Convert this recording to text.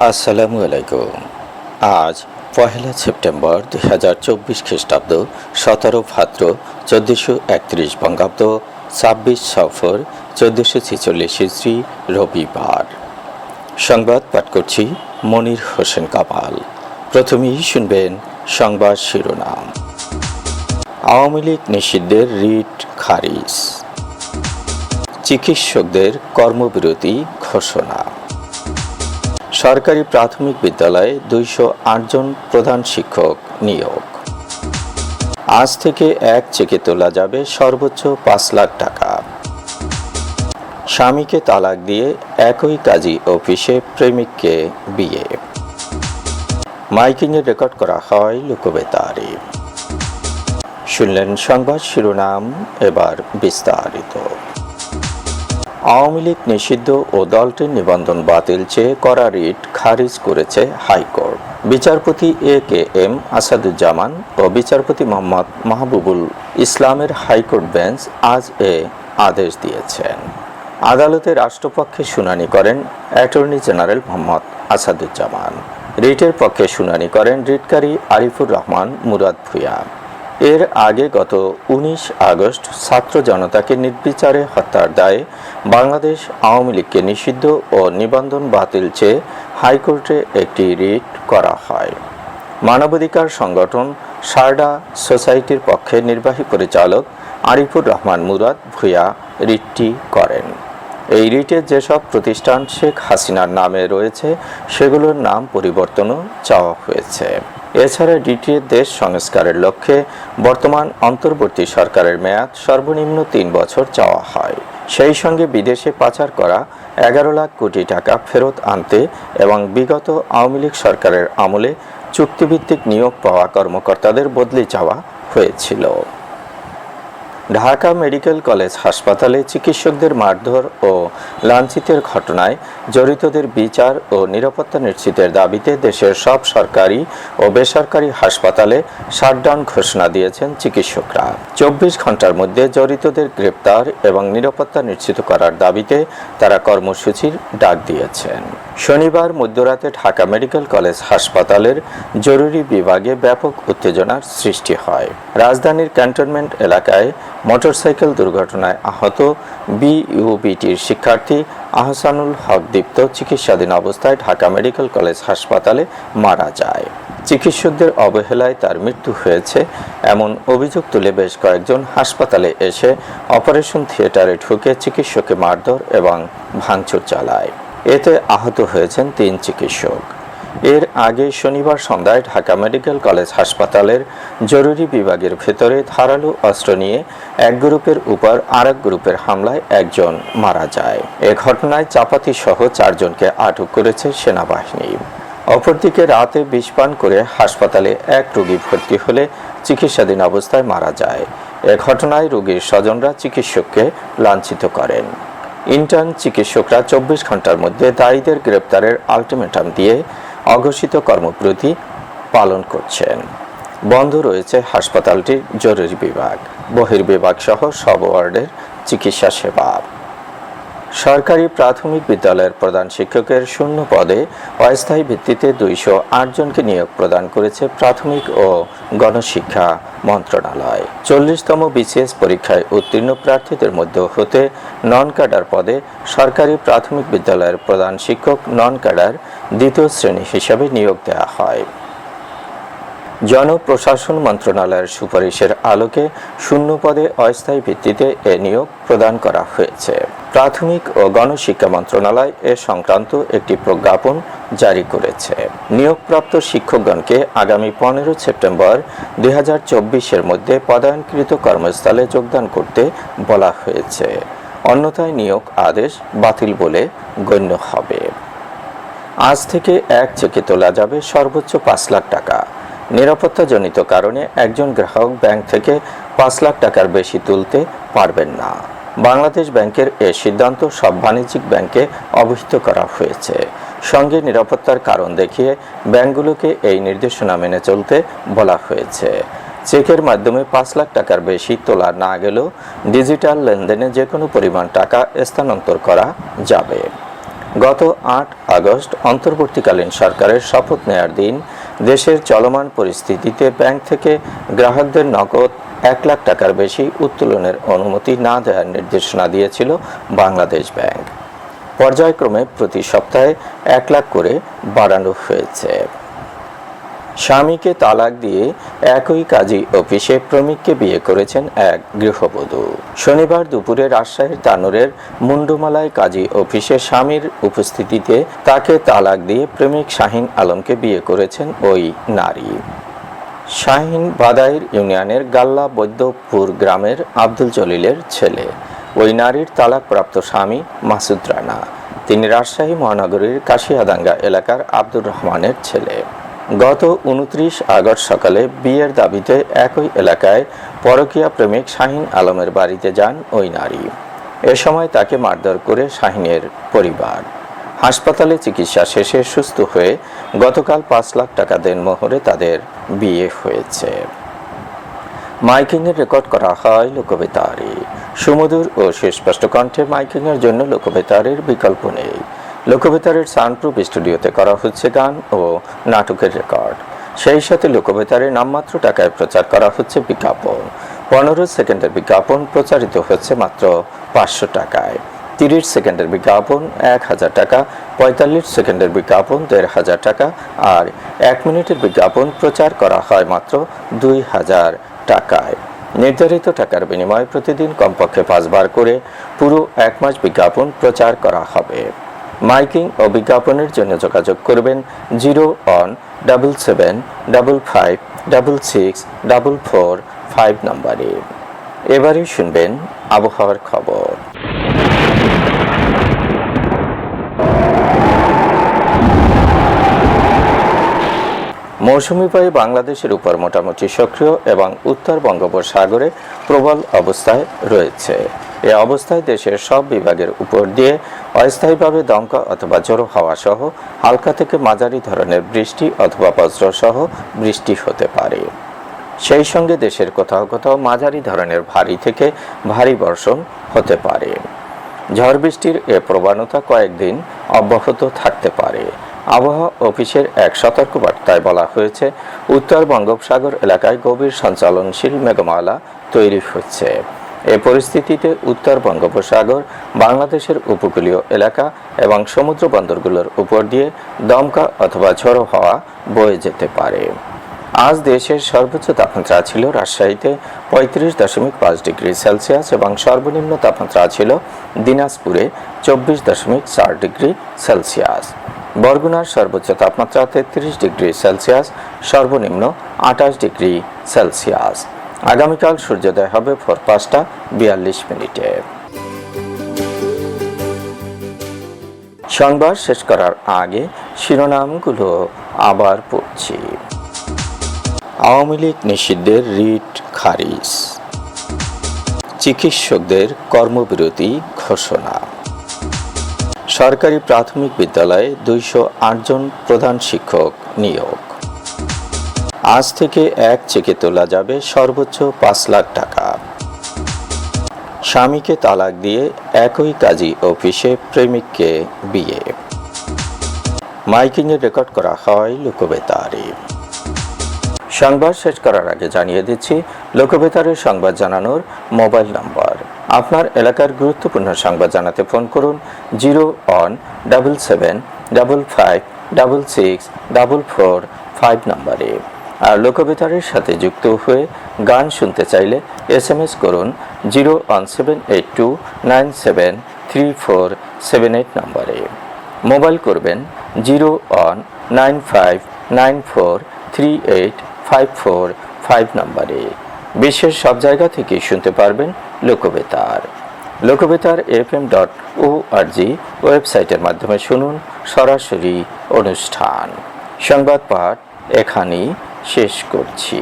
আসসালামু আলাইকুম। আজ পহেলা সেপ্টেম্বর 2024 খ্রিস্টাব্দ, 17 ভাদ্র 1431 বঙ্গাব্দ, 26 সফর 1446 হিজরি, রবিবার। সংবাদ পাঠ করছি মনির হোসেন কামাল। প্রথমেই শুনবেন সংবাদ শিরোনাম। আওয়ামী লীগ নিষিদ্ধের রিট খারিজ, চিকিৎসকদের কর্মবিরতি ঘোষণা। সরকারি প্রাথমিক বিদ্যালয়ে 208 জন প্রধান শিক্ষক নিয়োগ। আজ থেকে এক চেকে তোলা যাবে সর্বোচ্চ 5 লাখ টাকা। স্বামীকে তালাক দিয়ে একই কাজী অফিসে প্রেমিককে বিয়ে। মাইকিংয়ে রেকর্ড করা হয় লোকবেতারে। শুনলেন সংবাদ শিরোনাম, এবার বিস্তারিত। আওয়ামী লীগ নিষিদ্ধ ও দলটির নিবন্ধন বাতিল চেয়ে করা রিট খারিজ করেছে হাইকোর্ট। বিচারপতি এ.কে.এম. আসাদুজ্জামান ও বিচারপতি মোহাম্মদ মাহবুবুল ইসলামের হাইকোর্ট বেঞ্চ আজ এ আদেশ দিয়েছেন। আদালতে রাষ্ট্রপক্ষে শুনানি করেন অ্যাটর্নি জেনারেল মোহাম্মদ আসাদুজ্জামান। রিটের পক্ষে শুনানি করেন রিটকারী আরিফুর রহমান মুরাদ ভূঁইয়া। এর আগে গত 19 আগস্ট ছাত্র জনতাকে নির্বিচারে হত্যার দায়ে বাংলাদেশ আওয়ামী লীগকে নিষিদ্ধ ও নিবন্ধন বাতিল চেয়ে হাইকোর্টে একটি রিট করা হয়। মানবাধিকার সংগঠন সারডা সোসাইটির পক্ষে নির্বাহী পরিচালক আরিফুর রহমান মুরাদ ভূঁইয়া রিটটি করেন। এই রিটে যেসব প্রতিষ্ঠান শেখ হাসিনার নামে রয়েছে সেগুলোর নাম পরিবর্তনও চাওয়া হয়েছে। এছাড়া রিটে দেশ সংস্কারের লক্ষ্যে বর্তমান অন্তর্বর্তী সরকারের মেয়াদ সর্বনিম্ন 3 বছর চাওয়া হয়। সেই সঙ্গে বিদেশে পাচার করা 11 লাখ কোটি টাকা ফেরত আনতে এবং বিগত আওয়ামী লীগ সরকারের আমলে চুক্তিভিত্তিক নিয়োগ পাওয়া কর্মকর্তাদের বদলি চাওয়া হয়েছিল। ঢাকা মেডিকেল কলেজ হাসপাতালে চিকিৎসকদের মারধর ও লাঞ্ছিতের ঘটনায় জড়িতদের বিচার ও নিরাপত্তা নিশ্চিতের দাবিতে দেশের সব সরকারি ও বেসরকারি হাসপাতালে শাটডাউন ঘোষণা দিয়েছেন চিকিৎসকরা। 24 ঘন্টার মধ্যে জড়িতদের গ্রেপ্তার এবং নিরাপত্তা নিশ্চিত করার দাবিতে তারা কর্মসূচির ডাক দিয়েছেন। শনিবার মধ্যরাতে ঢাকা মেডিকেল কলেজ হাসপাতালের জরুরি বিভাগে ব্যাপক উত্তেজনার সৃষ্টি হয়। রাজধানীর ক্যান্টনমেন্ট এলাকায় মোটরসাইকেল দুর্ঘটনায় আহত বিইউবিটির শিক্ষার্থী আহসানুল হক দীপ্ত চিকিৎসাধীন অবস্থায় ঢাকা মেডিকেল কলেজ হাসপাতালে মারা যায়। চিকিৎসকদের অবহেলায় তার মৃত্যু হয়েছে এমন অভিযোগ তুলে বেশ কয়েকজন হাসপাতালে এসে অপারেশন থিয়েটারে ঢুকে চিকিৎসককে মারধর এবং ভাঙচুর চালায়। এতে আহত হয়েছেন 3 চিকিৎসক। এর আগে শনিবার সন্ধ্যায় ঢাকা মেডিকেল কলেজ হাসপাতালের জরুরি বিভাগের ভেতরে ধারালো অস্ত্র নিয়ে এক গ্রুপের উপর আরেক গ্রুপের হামলায় একজন মারা যায়। এ ঘটনায় চাপাতি সহ 4 জনকে আটক করেছে সেনাবাহিনী। অপরদিকে রাতে বিষ পান করে হাসপাতালে এক রোগী ভর্তি হলে চিকিৎসাধীন অবস্থায় মারা যায়। এ ঘটনায় রোগীর স্বজনরা চিকিৎসককে লাঞ্ছিত করেন। ইন্টার্ন চিকিৎসকরা 24 ঘন্টার মধ্যে দায়ীদের গ্রেপ্তারের আলটিমেটাম দিয়ে অঘোষিত কর্মবিরতি পালন করছেন। বন্ধ রয়েছে হাসপাতালটির জরুরি বিভাগ, বহির্বিভাগ সহ সব ওয়ার্ডের চিকিৎসা সেবা। সরকারি প্রাথমিক বিদ্যালয়ের প্রধান শিক্ষকের শূন্য পদে অস্থায়ী ভিত্তিতে 208 জনকে নিয়োগ প্রদান করেছে প্রাথমিক ও গণশিক্ষা মন্ত্রণালয়। 40তম বিসিএস পরীক্ষায় উত্তীর্ণ প্রার্থীদের মধ্যে হতে নন ক্যাডার পদে সরকারি প্রাথমিক বিদ্যালয়ের প্রধান শিক্ষক নন ক্যাডার 2য় শ্রেণী হিসাবে নিয়োগ দেওয়া হয়। জনপ্রশাসন মন্ত্রণালয়ের সুপারিশের আলোকে শূন্য পদে অস্থায়ী ভিত্তিতে এ নিয়োগ প্রদান করা হয়েছে। প্রাথমিক ও গণশিক্ষা মন্ত্রণালয় এ সংক্রান্ত একটি প্রজ্ঞাপন জারি করেছে। নিয়োগপ্রাপ্ত শিক্ষকগণকে আগামী 15 সেপ্টেম্বর 2024-এর মধ্যে পদায়নকৃত কর্মস্থলে যোগদান করতে বলা হয়েছে। অন্যথায় নিয়োগ আদেশ বাতিল বলে গণ্য হবে। আজ থেকে এক চেকে তোলা যাবে সর্বোচ্চ 5 লাখ টাকা। নিরাপত্তাজনিত কারণে একজন গ্রাহক ব্যাংক থেকে 5 লাখ টাকার বেশি তুলতে পারবেন না। বাংলাদেশ ব্যাংকের এ সিদ্ধান্ত সব বাণিজ্যিক ব্যাংকে অবহিত করা হয়েছে। সঙ্গে নিরাপত্তার কারণ দেখিয়ে ব্যাংকগুলোকে এই নির্দেশনা মেনে চলতে বলা হয়েছে। চেকের মাধ্যমে 5 লাখ টাকার বেশি তোলা না গেলেও ডিজিটাল লেনদেনে যে কোনো পরিমাণ টাকা স্থানান্তর করা যাবে। গত ৮ আগস্ট অন্তর্বর্তীকালীন সরকারের শপথ নেয়ার দিন দেশের চলমান পরিস্থিতিতে ব্যাংক থেকে গ্রাহকদের নগদ ১ লাখ টাকার বেশি উত্তোলনের অনুমতি না দেওয়ার নির্দেশনা দিয়েছিল বাংলাদেশ ব্যাংক। পর্যায়ক্রমে প্রতি সপ্তাহে ১ লাখ করে বাড়ানো হয়েছে। স্বামীকে তালাক দিয়ে একই কাজী অফিসে প্রেমিককে বিয়ে করেছেন এক গৃহবধূ। শনিবার দুপুরে রাজশাহীর তানোরের মুন্ডুমালায় কাজী অফিসে স্বামীর উপস্থিতিতে তাকে তালাক দিয়ে প্রেমিক শাহিন আলমকে বিয়ে করেছেন ওই নারী। শাহিন বাদাইর ইউনিয়নের গাল্লা বৈদ্যপুর গ্রামের আব্দুল জলিলের ছেলে। ওই নারীর তালাকপ্রাপ্ত স্বামী মাসুদ রানা। তিনি রাজশাহী মহানগরীর কাশিয়াদাঙ্গা এলাকার আব্দুর রহমানের ছেলে। গত ২৯ আগস্ট সকালে বিয়ের দাবিতে একই এলাকায় পরকীয়া প্রেমিক শাহিন আলমের বাড়িতে যান ওই নারী। এ সময় তাকে মারধর করে শাহিনের পরিবার। হাসপাতালে চিকিৎসা শেষে সুস্থ হয়ে গতকাল ৫ লাখ টাকা দেনমোহরে তাদের বিয়ে হয়েছে। মাইকিংয়ের রেকর্ড করা হয় লোকবেতারে। সুমধুর ও সুস্পষ্ট কণ্ঠে মাইকিংয়ের জন্য লোকবেতারের বিকল্প নেই। লোকবেতারের সাউন্ডপ্রুফ স্টুডিওতে করা হচ্ছে গান ও নাটকের রেকর্ড। সেই সাথে লোকবেতারে নামমাত্র টাকায় প্রচার করা হচ্ছে বিজ্ঞাপন। ১৫ সেকেন্ডের বিজ্ঞাপন প্রচারিত হচ্ছে মাত্র ৫০০ টাকায়। ৩০ সেকেন্ডের বিজ্ঞাপন ১,০০০ টাকা, ৪৫ সেকেন্ডের বিজ্ঞাপন ১,৫০০ টাকা আর ১ মিনিটের বিজ্ঞাপন প্রচার করা হয় মাত্র ২,০০০ টাকায়। নির্ধারিত টাকার বিনিময়ে প্রতিদিন কমপক্ষে ৫ বার করে পুরো ১ মাস বিজ্ঞাপন প্রচার করা হবে। মাইকিং ও বিজ্ঞাপনের জন্য যোগাযোগ করবেন 0-17755664445 নম্বরে। এবারে শুনবেন আবহাওয়ার খবর। মৌসুমী বায়ু বাংলাদেশের উপর মোটামুটি সক্রিয় এবং উত্তর বঙ্গোপসাগরে প্রবল অবস্থায় রয়েছে। এ অবস্থায় দেশের সব বিভাগের উপর দিয়ে অস্থায়ীভাবে দমকা অথবা ঝোড়ো হাওয়া সহ হালকা থেকে মাঝারি ধরনের বৃষ্টি অথবা বজ্র সহ বৃষ্টি হতে পারে। সেই সঙ্গে দেশের কোথাও কোথাও মাঝারি ধরনের ভারী থেকে ভারী বর্ষণ হতে পারে। ঝড় বৃষ্টির এ প্রবণতা কয়েকদিন অব্যাহত থাকতে পারে। আবহাওয়া অফিসের এক সতর্কবার্তায় বলা হয়েছে, উত্তর বঙ্গোপসাগর এলাকায় গভীর সঞ্চালনশীল মেঘমালা তৈরি হচ্ছে। এ পরিস্থিতিতে উত্তর বঙ্গোপসাগর, বাংলাদেশের উপকূলীয় এলাকা এবং সমুদ্র বন্দরগুলোর উপর দিয়ে দমকা অথবা ঝোড়ো হাওয়া বয়ে যেতে পারে। আজ দেশের সর্বোচ্চ তাপমাত্রা ছিল রাজশাহীতে ৩৫.৫ ডিগ্রি সেলসিয়াস এবং সর্বনিম্ন তাপমাত্রা ছিল দিনাজপুরে ২৪.৪ ডিগ্রি সেলসিয়াস। বরগুনার সর্বোচ্চ তাপমাত্রা ৩৩ ডিগ্রি সেলসিয়াস, সর্বনিম্ন ২৮ ডিগ্রি সেলসিয়াস। আগামীকাল সূর্যোদয় হবে ভোর ৫টা ৪২ মিনিটে। সংবাদ শেষ করার আগে শিরোনামগুলো আবার পড়ছি। আওয়ামী লীগ নিষিদ্ধের রিট খারিজ। চিকিৎসকদের কর্মবিরতি ঘোষণা। সরকারি প্রাথমিক বিদ্যালয়ে ২০৮ জন প্রধান শিক্ষক নিয়োগ। আজ থেকে এক চেকে তোলা যাবে সর্বোচ্চ ৫ লাখ টাকা। স্বামীকে তালাক দিয়ে একই কাজী অফিসে প্রেমিককে বিয়ে। মাইকিংয়ে রেকর্ড করা হয় লোকবেতারে। সংবাদ শেষ করার আগে জানিয়ে দিচ্ছি লোকবেতারের সংবাদ জানানোর মোবাইল নম্বর। আপনার এলাকার গুরুত্বপূর্ণ সংবাদ জানাতে ফোন করুন 0-17755664445 নম্বরে। আর লোকবেতারের সাথে যুক্ত হয়ে গান শুনতে চাইলে SMS করুন 01782973478 নম্বরে। মোবাইল করবেন 01959438545 নম্বরে। বিশ্বের সব জায়গা থেকে শুনতে পারবেন লোকবেতার। লোকবেতার FM.org ওয়েবসাইটের মাধ্যমে শুনুন সরাসরি অনুষ্ঠান। সংবাদ পাঠ এখানেই শেষ করছি।